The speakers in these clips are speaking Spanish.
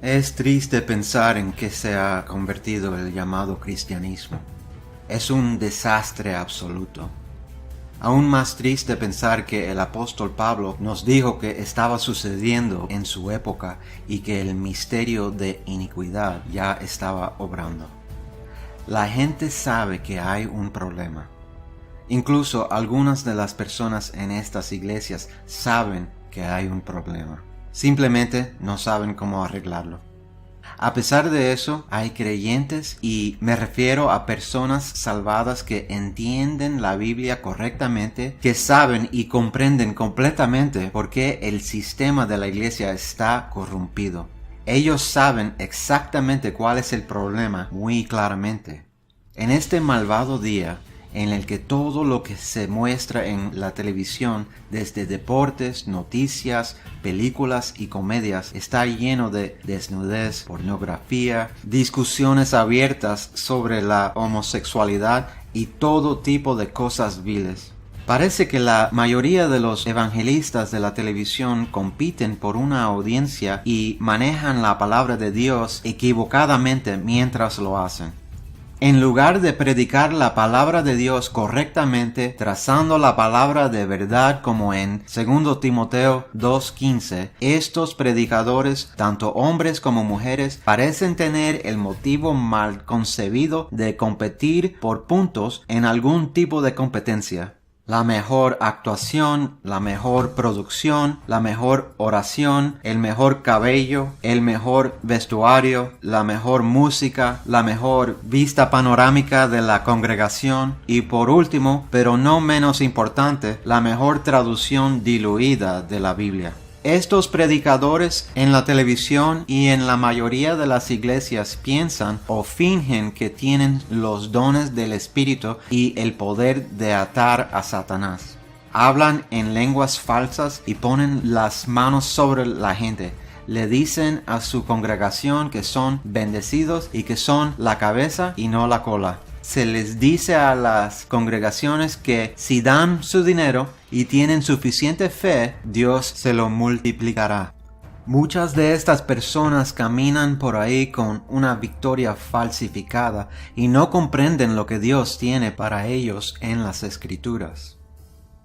Es triste pensar en qué se ha convertido el llamado cristianismo. Es un desastre absoluto. Aún más triste pensar que el apóstol Pablo nos dijo que estaba sucediendo en su época y que el misterio de iniquidad ya estaba obrando. La gente sabe que hay un problema. Incluso algunas de las personas en estas iglesias saben que hay un problema. Simplemente no saben cómo arreglarlo. A pesar de eso, hay creyentes, y me refiero a personas salvadas que entienden la Biblia correctamente, que saben y comprenden completamente por qué el sistema de la iglesia está corrompido. Ellos saben exactamente cuál es el problema muy claramente. En este malvado día, en el que todo lo que se muestra en la televisión, desde deportes, noticias, películas y comedias, está lleno de desnudez, pornografía, discusiones abiertas sobre la homosexualidad y todo tipo de cosas viles. Parece que la mayoría de los evangelistas de la televisión compiten por una audiencia y manejan la palabra de Dios equivocadamente mientras lo hacen. En lugar de predicar la palabra de Dios correctamente, trazando la palabra de verdad como en 2 Timoteo 2:15, estos predicadores, tanto hombres como mujeres, parecen tener el motivo mal concebido de competir por puntos en algún tipo de competencia. La mejor actuación, la mejor producción, la mejor oración, el mejor cabello, el mejor vestuario, la mejor música, la mejor vista panorámica de la congregación y, por último, pero no menos importante, la mejor traducción diluida de la Biblia. Estos predicadores en la televisión y en la mayoría de las iglesias piensan o fingen que tienen los dones del Espíritu y el poder de atar a Satanás. Hablan en lenguas falsas y ponen las manos sobre la gente. Le dicen a su congregación que son bendecidos y que son la cabeza y no la cola. Se les dice a las congregaciones que si dan su dinero y tienen suficiente fe, Dios se lo multiplicará. Muchas de estas personas caminan por ahí con una victoria falsificada y no comprenden lo que Dios tiene para ellos en las Escrituras.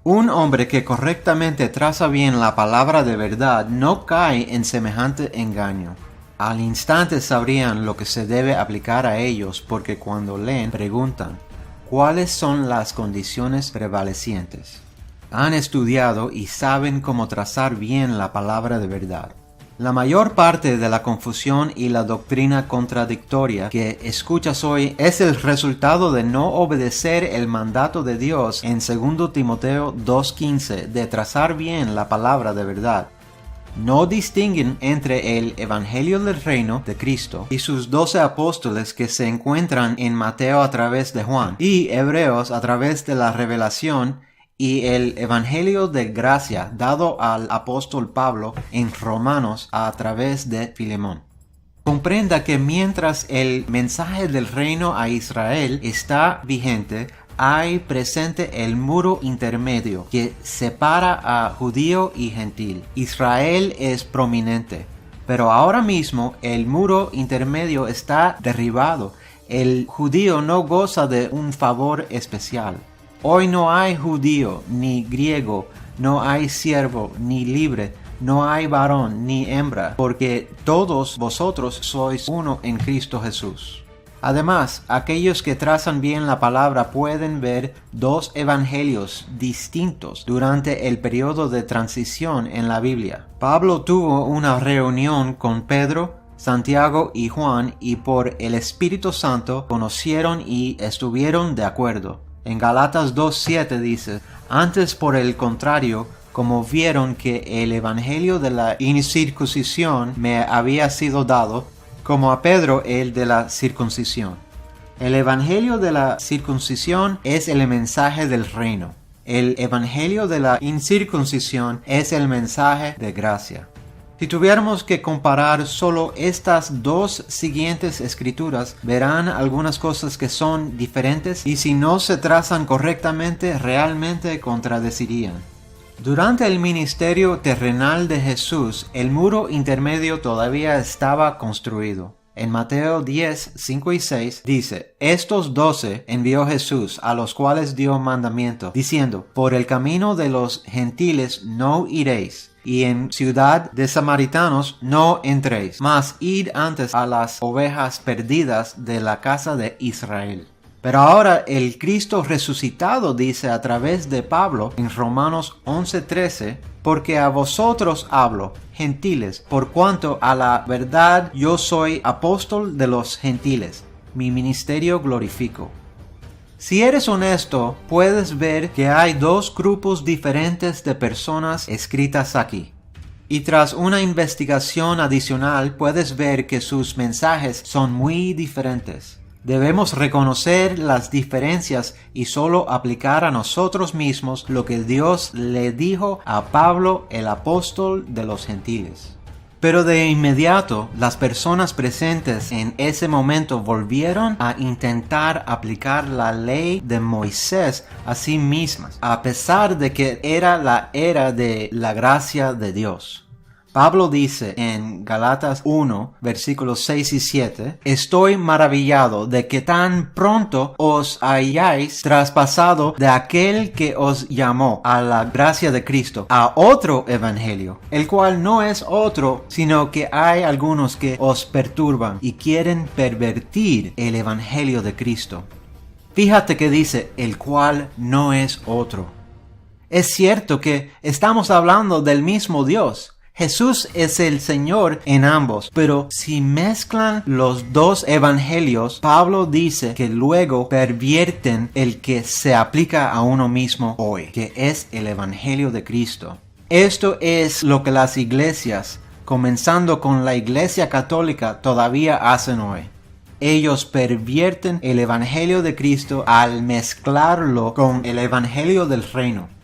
Un hombre que correctamente traza bien la palabra de verdad no cae en semejante engaño. Al instante sabrían lo que se debe aplicar a ellos, porque cuando leen preguntan, ¿cuáles son las condiciones prevalecientes? Han estudiado y saben cómo trazar bien la palabra de verdad. La mayor parte de la confusión y la doctrina contradictoria que escuchas hoy es el resultado de no obedecer el mandato de Dios en 2 Timoteo 2:15 de trazar bien la palabra de verdad. No distinguen entre el Evangelio del Reino de Cristo y sus 12 apóstoles que se encuentran en Mateo a través de Juan y Hebreos a través de la revelación, y el Evangelio de gracia dado al apóstol Pablo en Romanos a través de Filemón. Comprenda que mientras el mensaje del reino a Israel está vigente, hay presente el muro intermedio que separa a judío y gentil. Israel es prominente, pero ahora mismo el muro intermedio está derribado. El judío no goza de un favor especial. Hoy no hay judío ni griego, no hay siervo ni libre, no hay varón ni hembra, porque todos vosotros sois uno en Cristo Jesús. Además, aquellos que trazan bien la palabra pueden ver dos evangelios distintos durante el periodo de transición en la Biblia. Pablo tuvo una reunión con Pedro, Santiago y Juan, y por el Espíritu Santo conocieron y estuvieron de acuerdo. En Galatas 2:7 dice, antes por el contrario, como vieron que el evangelio de la incircuncisión me había sido dado, como a Pedro el de la circuncisión. El evangelio de la circuncisión es el mensaje del reino. El evangelio de la incircuncisión es el mensaje de gracia. Si tuviéramos que comparar solo estas dos siguientes escrituras, verán algunas cosas que son diferentes y si no se trazan correctamente realmente contradecirían. Durante el ministerio terrenal de Jesús, el muro intermedio todavía estaba construido. En Mateo 10, 5 y 6 dice: Estos 12 envió Jesús, a los cuales dio mandamiento, diciendo: Por el camino de los gentiles no iréis, y en ciudad de samaritanos no entréis, mas id antes a las ovejas perdidas de la casa de Israel. Pero ahora el Cristo resucitado dice a través de Pablo en Romanos 11:13: Porque a vosotros hablo, gentiles, por cuanto a la verdad yo soy apóstol de los gentiles, mi ministerio glorifico. Si eres honesto, puedes ver que hay dos grupos diferentes de personas escritas aquí. Y tras una investigación adicional puedes ver que sus mensajes son muy diferentes. Debemos reconocer las diferencias y solo aplicar a nosotros mismos lo que Dios le dijo a Pablo, el apóstol de los gentiles. Pero de inmediato, las personas presentes en ese momento volvieron a intentar aplicar la ley de Moisés a sí mismas, a pesar de que era la era de la gracia de Dios. Pablo dice en Galatas 1, versículos 6 y 7, Estoy maravillado de que tan pronto os hayáis traspasado de aquel que os llamó a la gracia de Cristo a otro evangelio, el cual no es otro, sino que hay algunos que os perturban y quieren pervertir el evangelio de Cristo. Fíjate que dice, el cual no es otro. Es cierto que estamos hablando del mismo Dios. Jesús es el Señor en ambos, pero si mezclan los dos evangelios, Pablo dice que luego pervierten el que se aplica a uno mismo hoy, que es el evangelio de Cristo. Esto es lo que las iglesias, comenzando con la Iglesia Católica, todavía hacen hoy. Ellos pervierten el evangelio de Cristo al mezclarlo con el evangelio del reino.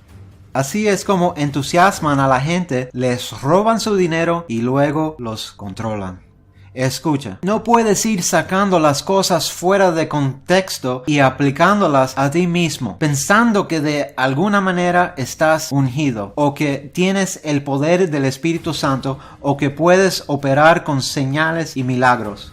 Así es como entusiasman a la gente, les roban su dinero y luego los controlan. Escucha, no puedes ir sacando las cosas fuera de contexto y aplicándolas a ti mismo, pensando que de alguna manera estás ungido, o que tienes el poder del Espíritu Santo, o que puedes operar con señales y milagros.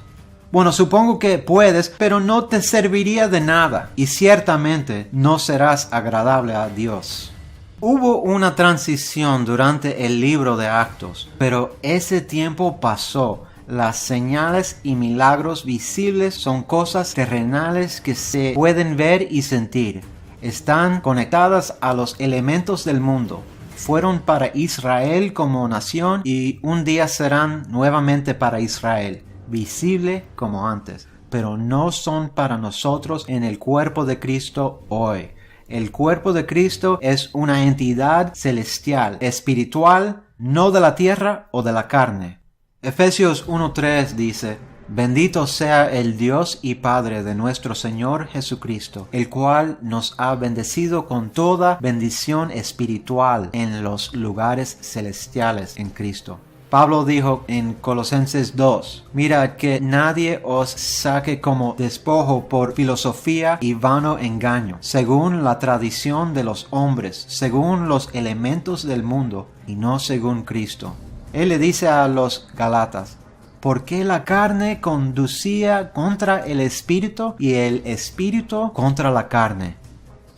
Bueno, supongo que puedes, pero no te serviría de nada, y ciertamente no serás agradable a Dios. Hubo una transición durante el libro de Actos, pero ese tiempo pasó. Las señales y milagros visibles son cosas terrenales que se pueden ver y sentir. Están conectadas a los elementos del mundo. Fueron para Israel como nación y un día serán nuevamente para Israel, visible como antes, pero no son para nosotros en el cuerpo de Cristo hoy. El cuerpo de Cristo es una entidad celestial, espiritual, no de la tierra o de la carne. Efesios 1:3 dice: Bendito sea el Dios y Padre de nuestro Señor Jesucristo, el cual nos ha bendecido con toda bendición espiritual en los lugares celestiales en Cristo. Pablo dijo en Colosenses 2, Mirad que nadie os saque como despojo por filosofía y vano engaño, según la tradición de los hombres, según los elementos del mundo, y no según Cristo. Él le dice a los Galatas, ¿por qué la carne conducía contra el espíritu y el espíritu contra la carne?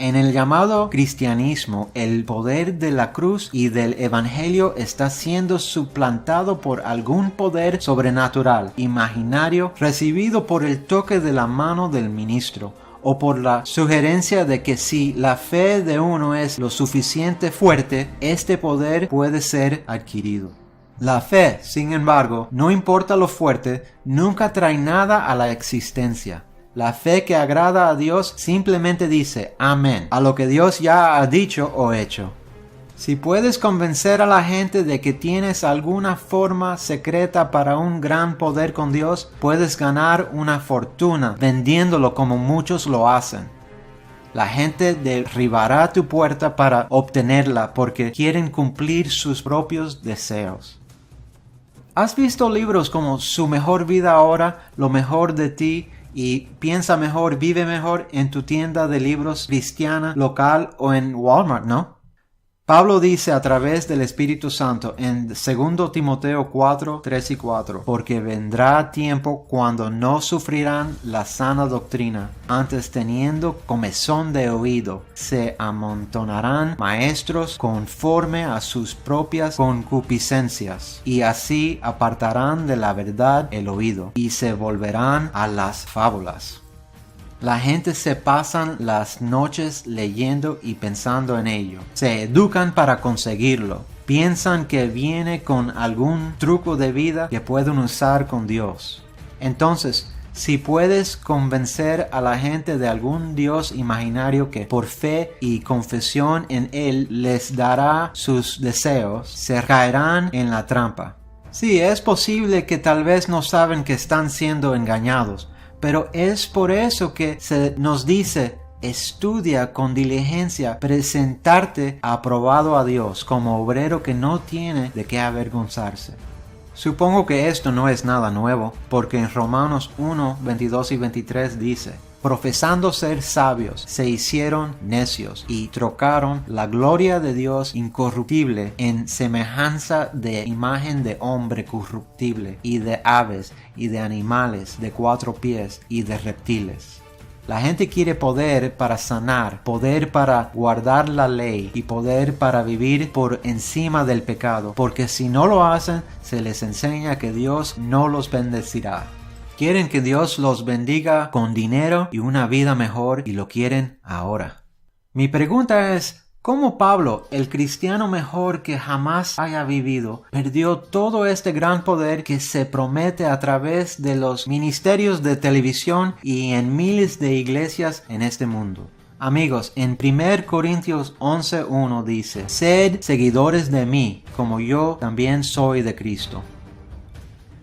En el llamado cristianismo, el poder de la cruz y del evangelio está siendo suplantado por algún poder sobrenatural, imaginario, recibido por el toque de la mano del ministro, o por la sugerencia de que si la fe de uno es lo suficiente fuerte, este poder puede ser adquirido. La fe, sin embargo, no importa lo fuerte, nunca trae nada a la existencia. La fe que agrada a Dios simplemente dice amén a lo que Dios ya ha dicho o hecho. Si puedes convencer a la gente de que tienes alguna forma secreta para un gran poder con Dios, puedes ganar una fortuna vendiéndolo como muchos lo hacen. La gente derribará tu puerta para obtenerla porque quieren cumplir sus propios deseos. ¿Has visto libros como Su mejor vida ahora, Lo mejor de ti y Piensa mejor, vive mejor en tu tienda de libros cristiana local o en Walmart, no? Pablo dice a través del Espíritu Santo en 2 Timoteo 4, 3 y 4, porque vendrá tiempo cuando no sufrirán la sana doctrina, antes teniendo comezón de oído, se amontonarán maestros conforme a sus propias concupiscencias, y así apartarán de la verdad el oído, y se volverán a las fábulas. La gente se pasan las noches leyendo y pensando en ello. Se educan para conseguirlo. Piensan que viene con algún truco de vida que pueden usar con Dios. Entonces, si puedes convencer a la gente de algún Dios imaginario que por fe y confesión en Él les dará sus deseos, se caerán en la trampa. Sí, es posible que tal vez no saben que están siendo engañados, pero es por eso que se nos dice, estudia con diligencia, presentarte aprobado a Dios como obrero que no tiene de qué avergonzarse. Supongo que esto no es nada nuevo, porque en Romanos 1, 22 y 23 dice, profesando ser sabios, se hicieron necios y trocaron la gloria de Dios incorruptible en semejanza de imagen de hombre corruptible y de aves y de animales de 4 pies y de reptiles. La gente quiere poder para sanar, poder para guardar la ley y poder para vivir por encima del pecado, porque si no lo hacen, se les enseña que Dios no los bendecirá. Quieren que Dios los bendiga con dinero y una vida mejor y lo quieren ahora. Mi pregunta es, ¿cómo Pablo, el cristiano mejor que jamás haya vivido, perdió todo este gran poder que se promete a través de los ministerios de televisión y en miles de iglesias en este mundo? Amigos, en 1 Corintios 11:1 dice, sed seguidores de mí, como yo también soy de Cristo.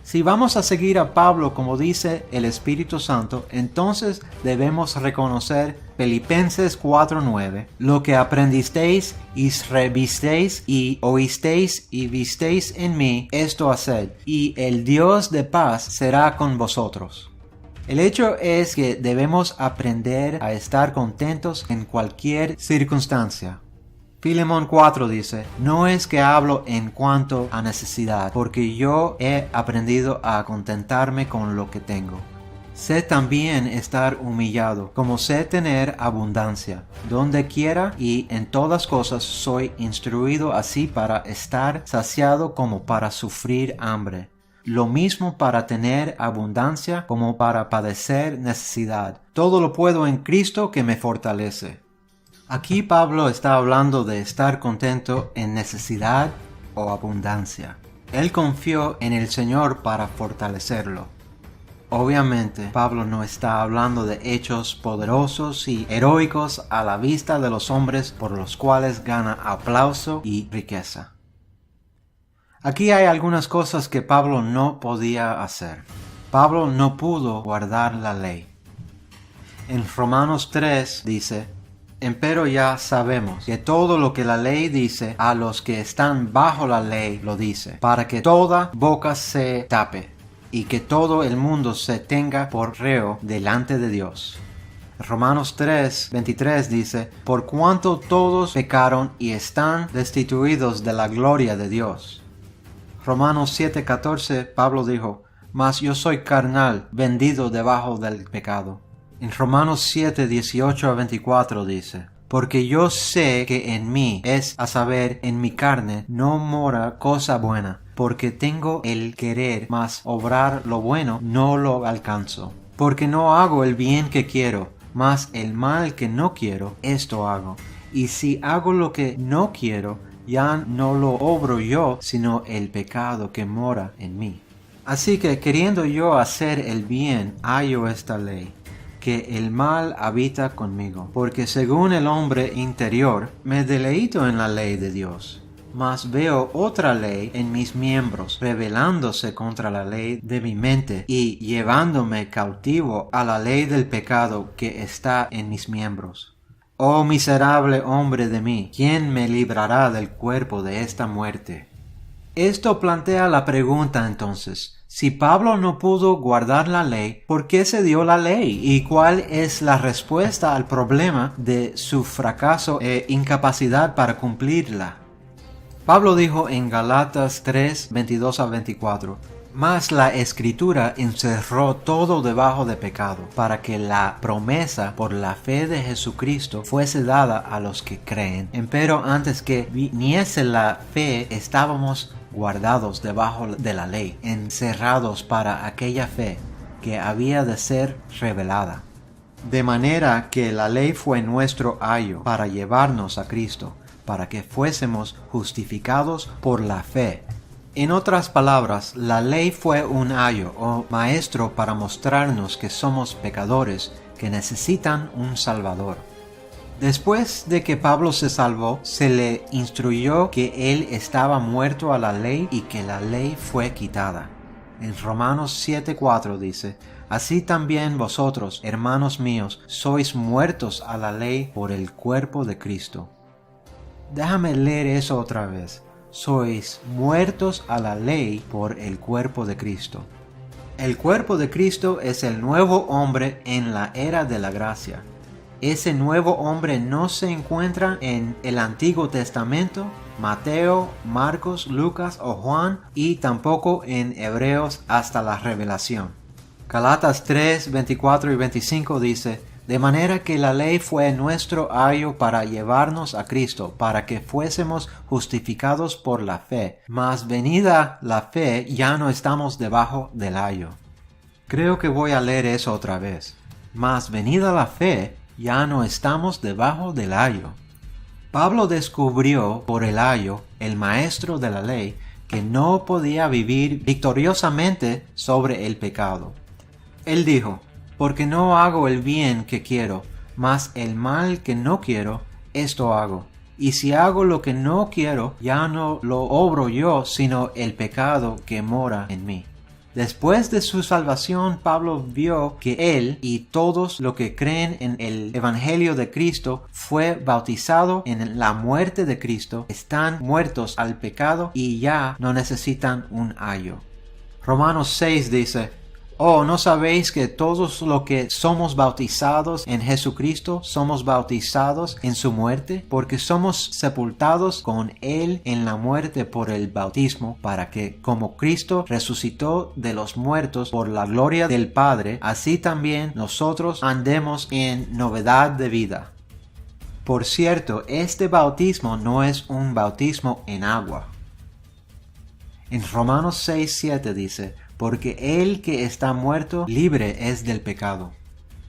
Si vamos a seguir a Pablo como dice el Espíritu Santo, entonces debemos reconocer Filipenses 4:9, lo que aprendisteis y revisteis y oísteis y visteis en mí, esto haced, y el Dios de paz será con vosotros. El hecho es que debemos aprender a estar contentos en cualquier circunstancia. Filemón 4 dice, no es que hablo en cuanto a necesidad, porque yo he aprendido a contentarme con lo que tengo. Sé también estar humillado, como sé tener abundancia. Donde quiera y en todas cosas soy instruido así para estar saciado como para sufrir hambre. Lo mismo para tener abundancia como para padecer necesidad. Todo lo puedo en Cristo que me fortalece. Aquí Pablo está hablando de estar contento en necesidad o abundancia. Él confió en el Señor para fortalecerlo. Obviamente, Pablo no está hablando de hechos poderosos y heroicos a la vista de los hombres por los cuales gana aplauso y riqueza. Aquí hay algunas cosas que Pablo no podía hacer. Pablo no pudo guardar la ley. En Romanos 3 dice, empero ya sabemos que todo lo que la ley dice a los que están bajo la ley lo dice, para que toda boca se tape y que todo el mundo se tenga por reo delante de Dios. Romanos 3, 23 dice, por cuanto todos pecaron y están destituidos de la gloria de Dios. Romanos 7, 14, Pablo dijo, mas yo soy carnal, vendido debajo del pecado. En Romanos 7, 18 a 24 dice, porque yo sé que en mí, es a saber, en mi carne, no mora cosa buena, porque tengo el querer, mas obrar lo bueno no lo alcanzo. Porque no hago el bien que quiero, mas el mal que no quiero, esto hago. Y si hago lo que no quiero, ya no lo obro yo, sino el pecado que mora en mí. Así que queriendo yo hacer el bien, hallo esta ley, que el mal habita conmigo, porque según el hombre interior me deleito en la ley de Dios, mas veo otra ley en mis miembros, rebelándose contra la ley de mi mente y llevándome cautivo a la ley del pecado que está en mis miembros. Oh miserable hombre de mí, ¿quién me librará del cuerpo de esta muerte? Esto plantea la pregunta entonces, si Pablo no pudo guardar la ley, ¿por qué se dio la ley? ¿Y cuál es la respuesta al problema de su fracaso e incapacidad para cumplirla? Pablo dijo en Galatas 3, 22 a 24, «Mas la Escritura encerró todo debajo de pecado, para que la promesa por la fe de Jesucristo fuese dada a los que creen. Empero antes que viniese la fe, estábamos guardados debajo de la ley, encerrados para aquella fe que había de ser revelada. De manera que la ley fue nuestro ayo para llevarnos a Cristo, para que fuésemos justificados por la fe». En otras palabras, la ley fue un ayo o maestro para mostrarnos que somos pecadores que necesitan un Salvador. Después de que Pablo se salvó, se le instruyó que él estaba muerto a la ley y que la ley fue quitada. En Romanos 7:4 dice, «Así también vosotros, hermanos míos, sois muertos a la ley por el cuerpo de Cristo». Déjame leer eso otra vez. Sois muertos a la ley por el cuerpo de Cristo. El cuerpo de Cristo es el nuevo hombre en la era de la gracia. Ese nuevo hombre no se encuentra en el Antiguo Testamento, Mateo, Marcos, Lucas o Juan, y tampoco en Hebreos hasta la Revelación. Galatas 3, 24 y 25 dice, «De manera que la ley fue nuestro ayo para llevarnos a Cristo, para que fuésemos justificados por la fe. Mas venida la fe, ya no estamos debajo del ayo». Creo que voy a leer eso otra vez. Mas venida la fe, ya no estamos debajo del ayo. Pablo descubrió por el ayo, el maestro de la ley, que no podía vivir victoriosamente sobre el pecado. Él dijo, «Porque no hago el bien que quiero, mas el mal que no quiero, esto hago. Y si hago lo que no quiero, ya no lo obro yo, sino el pecado que mora en mí». Después de su salvación, Pablo vio que él y todos los que creen en el Evangelio de Cristo fue bautizado en la muerte de Cristo, están muertos al pecado y ya no necesitan un ayo. Romanos 6 dice, «Oh, ¿no sabéis que todos los que somos bautizados en Jesucristo somos bautizados en su muerte? Porque somos sepultados con él en la muerte por el bautismo, para que, como Cristo resucitó de los muertos por la gloria del Padre, así también nosotros andemos en novedad de vida». Por cierto, este bautismo no es un bautismo en agua. En Romanos 6:7 dice, «Porque el que está muerto, libre es del pecado».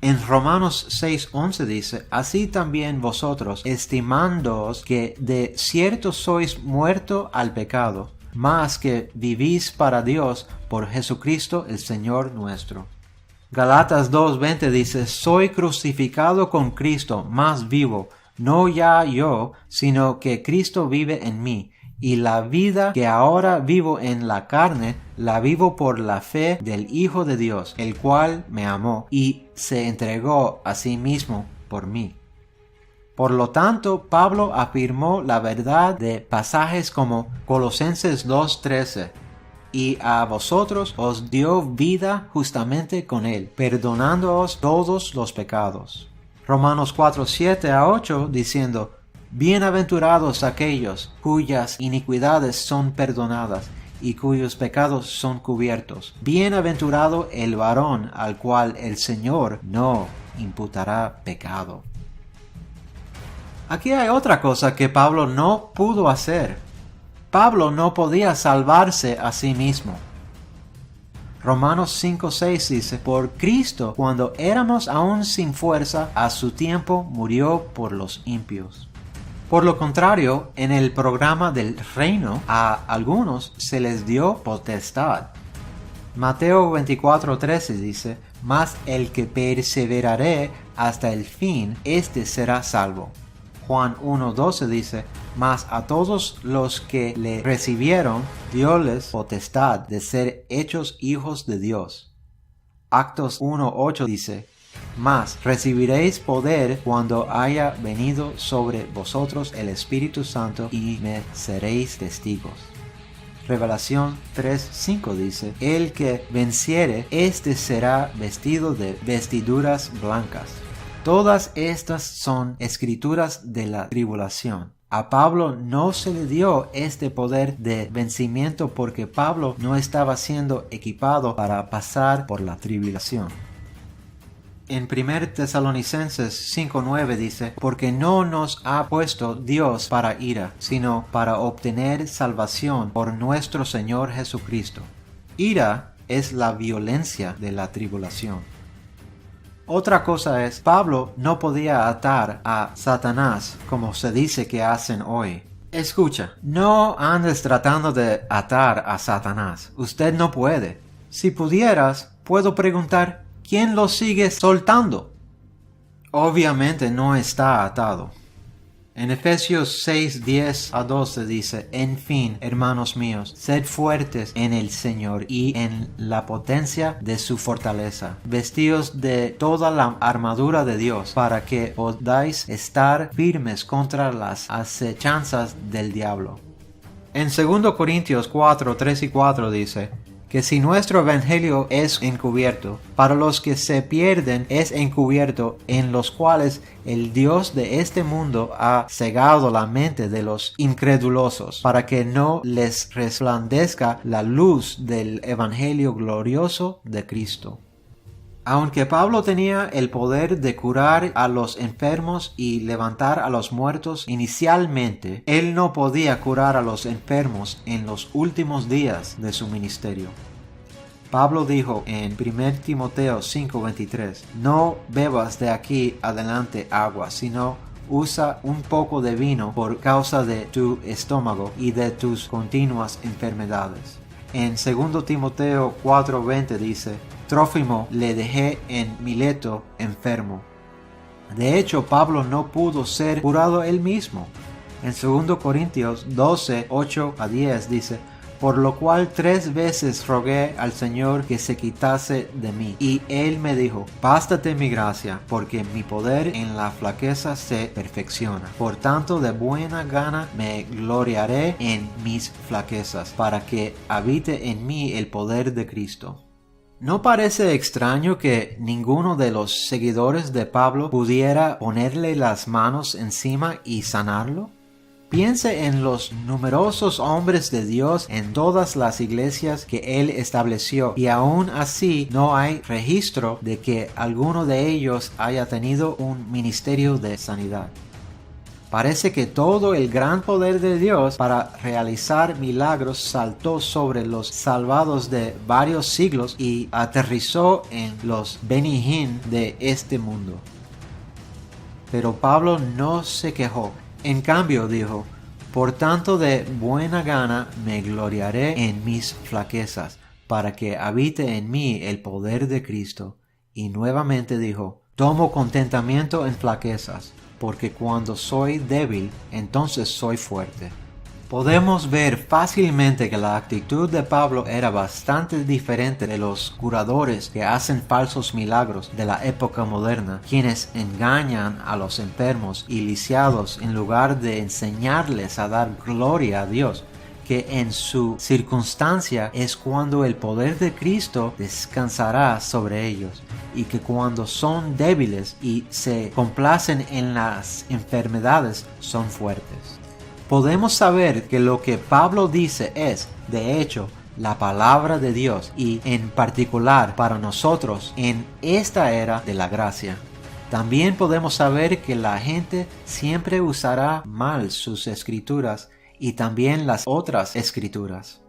En Romanos 6:11 dice, «Así también vosotros, estimándoos que de cierto sois muerto al pecado, mas que vivís para Dios por Jesucristo el Señor nuestro». Galatas 2:20 dice, «Soy crucificado con Cristo, mas vivo, no ya yo, sino que Cristo vive en mí. Y la vida que ahora vivo en la carne, la vivo por la fe del Hijo de Dios, el cual me amó y se entregó a sí mismo por mí». Por lo tanto, Pablo afirmó la verdad de pasajes como Colosenses 2:13, «Y a vosotros os dio vida justamente con él, perdonándoos todos los pecados». Romanos 4:7 a 8 diciendo, «Bienaventurados aquellos cuyas iniquidades son perdonadas y cuyos pecados son cubiertos. Bienaventurado el varón al cual el Señor no imputará pecado». Aquí hay otra cosa que Pablo no pudo hacer. Pablo no podía salvarse a sí mismo. Romanos 5:6 dice, «Por Cristo, cuando éramos aún sin fuerza, a su tiempo murió por los impíos». Por lo contrario, en el programa del reino, a algunos se les dio potestad. Mateo 24:13 dice, «Mas el que perseverare hasta el fin, éste será salvo». Juan 1:12 dice, «Mas a todos los que le recibieron, dióles potestad de ser hechos hijos de Dios». Actos 1:8 dice, «Mas recibiréis poder cuando haya venido sobre vosotros el Espíritu Santo y me seréis testigos». Revelación 3:5 dice, el que venciere, éste será vestido de vestiduras blancas. Todas estas son escrituras de la tribulación. A Pablo no se le dio este poder de vencimiento porque Pablo no estaba siendo equipado para pasar por la tribulación. En 1 Tesalonicenses 5:9 dice, porque no nos ha puesto Dios para ira, sino para obtener salvación por nuestro Señor Jesucristo. Ira es la violencia de la tribulación. Otra cosa es, Pablo no podía atar a Satanás como se dice que hacen hoy. Escucha, no andes tratando de atar a Satanás. Usted no puede. Si pudieras, puedo preguntar, ¿quién lo sigue soltando? Obviamente no está atado. En Efesios 6:10-12 dice, en fin, hermanos míos, sed fuertes en el Señor y en la potencia de su fortaleza. Vestíos de toda la armadura de Dios para que podáis estar firmes contra las acechanzas del diablo. En 2 Corintios 4:3-4 dice, que si nuestro evangelio es encubierto, para los que se pierden es encubierto, en los cuales el Dios de este mundo ha cegado la mente de los incredulosos, para que no les resplandezca la luz del evangelio glorioso de Cristo. Aunque Pablo tenía el poder de curar a los enfermos y levantar a los muertos inicialmente, él no podía curar a los enfermos en los últimos días de su ministerio. Pablo dijo en 1 Timoteo 5:23, no bebas de aquí adelante agua, sino usa un poco de vino por causa de tu estómago y de tus continuas enfermedades. En 2 Timoteo 4:20 dice, Trófimo le dejé en Mileto enfermo. De hecho, Pablo no pudo ser curado él mismo. En 2 Corintios 12:8-10 dice, por lo cual 3 veces rogué al Señor que se quitase de mí. Y él me dijo, bástate mi gracia, porque mi poder en la flaqueza se perfecciona. Por tanto, de buena gana me gloriaré en mis flaquezas, para que habite en mí el poder de Cristo. ¿No parece extraño que ninguno de los seguidores de Pablo pudiera ponerle las manos encima y sanarlo? Piense en los numerosos hombres de Dios en todas las iglesias que él estableció, y aún así no hay registro de que alguno de ellos haya tenido un ministerio de sanidad. Parece que todo el gran poder de Dios para realizar milagros saltó sobre los salvados de varios siglos y aterrizó en los Beni Jinn de este mundo. Pero Pablo no se quejó. En cambio dijo, por tanto de buena gana me gloriaré en mis flaquezas, para que habite en mí el poder de Cristo. Y nuevamente dijo, tomo contentamiento en flaquezas, porque cuando soy débil, entonces soy fuerte. Podemos ver fácilmente que la actitud de Pablo era bastante diferente de los curadores que hacen falsos milagros de la época moderna, quienes engañan a los enfermos y lisiados en lugar de enseñarles a dar gloria a Dios, que en su circunstancia es cuando el poder de Cristo descansará sobre ellos, y que cuando son débiles y se complacen en las enfermedades son fuertes. Podemos saber que lo que Pablo dice es, de hecho, la palabra de Dios y en particular para nosotros en esta era de la gracia. También podemos saber que la gente siempre usará mal sus escrituras y también las otras escrituras.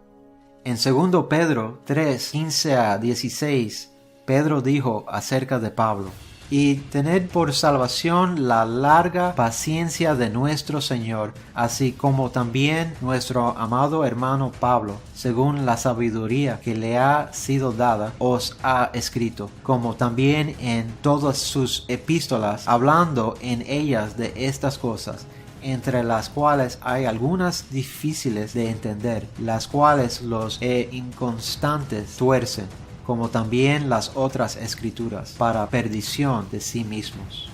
En 2 Pedro 3:15-16, Pedro dijo acerca de Pablo, y tened por salvación la larga paciencia de nuestro Señor, así como también nuestro amado hermano Pablo, según la sabiduría que le ha sido dada, os ha escrito, como también en todas sus epístolas, hablando en ellas de estas cosas, entre las cuales hay algunas difíciles de entender, las cuales los inconstantes tuercen, como también las otras escrituras, para perdición de sí mismos.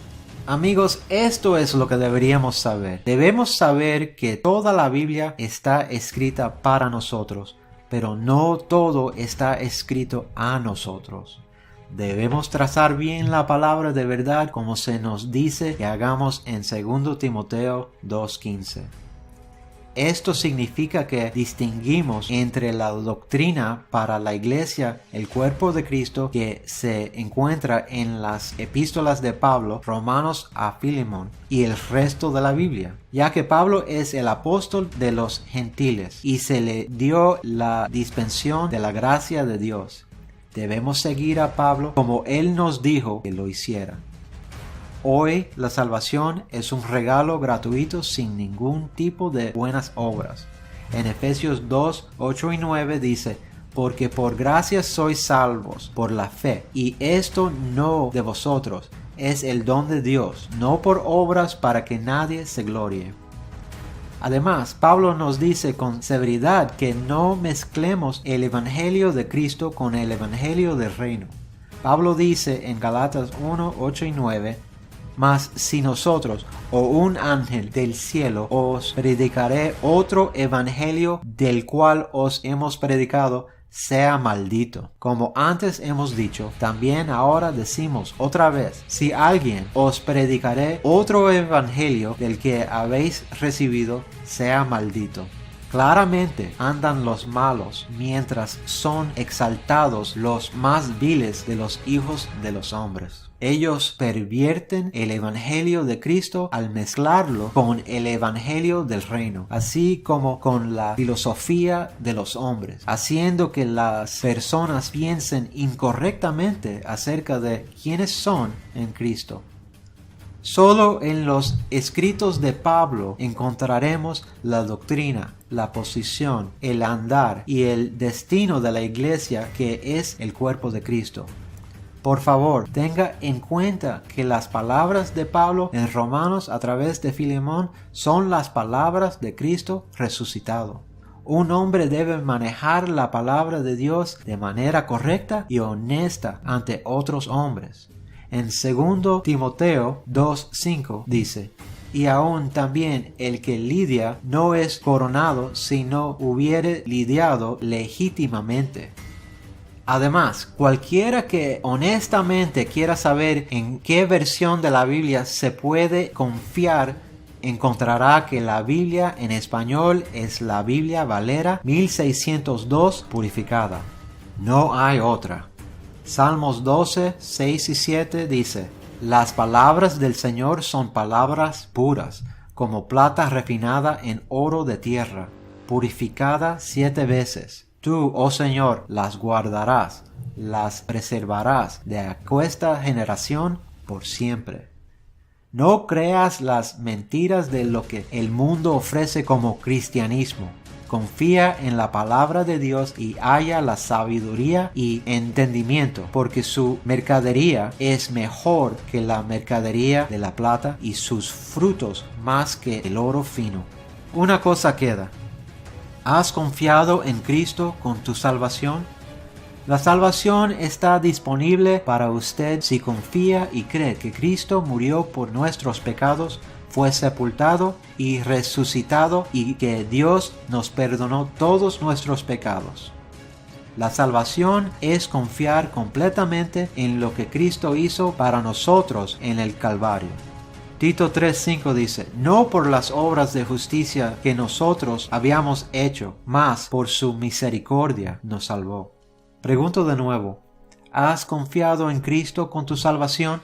Amigos, esto es lo que deberíamos saber. Debemos saber que toda la Biblia está escrita para nosotros, pero no todo está escrito a nosotros. Debemos trazar bien la palabra de verdad como se nos dice que hagamos en 2 Timoteo 2:15. Esto significa que distinguimos entre la doctrina para la iglesia, el cuerpo de Cristo, que se encuentra en las epístolas de Pablo, Romanos a Filemón, y el resto de la Biblia, ya que Pablo es el apóstol de los gentiles y se le dio la dispensación de la gracia de Dios. Debemos seguir a Pablo como él nos dijo que lo hiciera. Hoy la salvación es un regalo gratuito sin ningún tipo de buenas obras. En Efesios 2, 8 y 9 dice: porque por gracia sois salvos por la fe, y esto no de vosotros, es el don de Dios, no por obras para que nadie se glorie. Además, Pablo nos dice con severidad que no mezclemos el evangelio de Cristo con el evangelio del reino. Pablo dice en Galatas 1, 8 y 9: mas si nosotros o un ángel del cielo os predicaré otro evangelio del cual os hemos predicado, sea maldito. Como antes hemos dicho, también ahora decimos otra vez: si alguien os predicaré otro evangelio del que habéis recibido, sea maldito. Claramente andan los malos, mientras son exaltados los más viles de los hijos de los hombres. Ellos pervierten el evangelio de Cristo al mezclarlo con el evangelio del reino, así como con la filosofía de los hombres, haciendo que las personas piensen incorrectamente acerca de quiénes son en Cristo. Solo en los escritos de Pablo encontraremos la doctrina, la posición, el andar y el destino de la iglesia, que es el cuerpo de Cristo. Por favor, tenga en cuenta que las palabras de Pablo en Romanos a través de Filemón son las palabras de Cristo resucitado. Un hombre debe manejar la palabra de Dios de manera correcta y honesta ante otros hombres. En 2 Timoteo 2:5 dice: y aún también el que lidia no es coronado si no hubiere lidiado legítimamente. Además, cualquiera que honestamente quiera saber en qué versión de la Biblia se puede confiar, encontrará que la Biblia en español es la Biblia Valera 1602 purificada. No hay otra. Salmos 12, 6 y 7 dice: las palabras del Señor son palabras puras, como plata refinada en oro de tierra, purificada 7 veces. Tú, oh Señor, las guardarás, las preservarás de aquesta generación por siempre. No creas las mentiras de lo que el mundo ofrece como cristianismo. Confía en la palabra de Dios y halla la sabiduría y entendimiento, porque su mercadería es mejor que la mercadería de la plata y sus frutos más que el oro fino. Una cosa queda: ¿has confiado en Cristo con tu salvación? La salvación está disponible para usted si confía y cree que Cristo murió por nuestros pecados, fue sepultado y resucitado, y que Dios nos perdonó todos nuestros pecados. La salvación es confiar completamente en lo que Cristo hizo para nosotros en el Calvario. Tito 3:5 dice: no por las obras de justicia que nosotros habíamos hecho, mas por su misericordia nos salvó. Pregunto de nuevo: ¿has confiado en Cristo con tu salvación?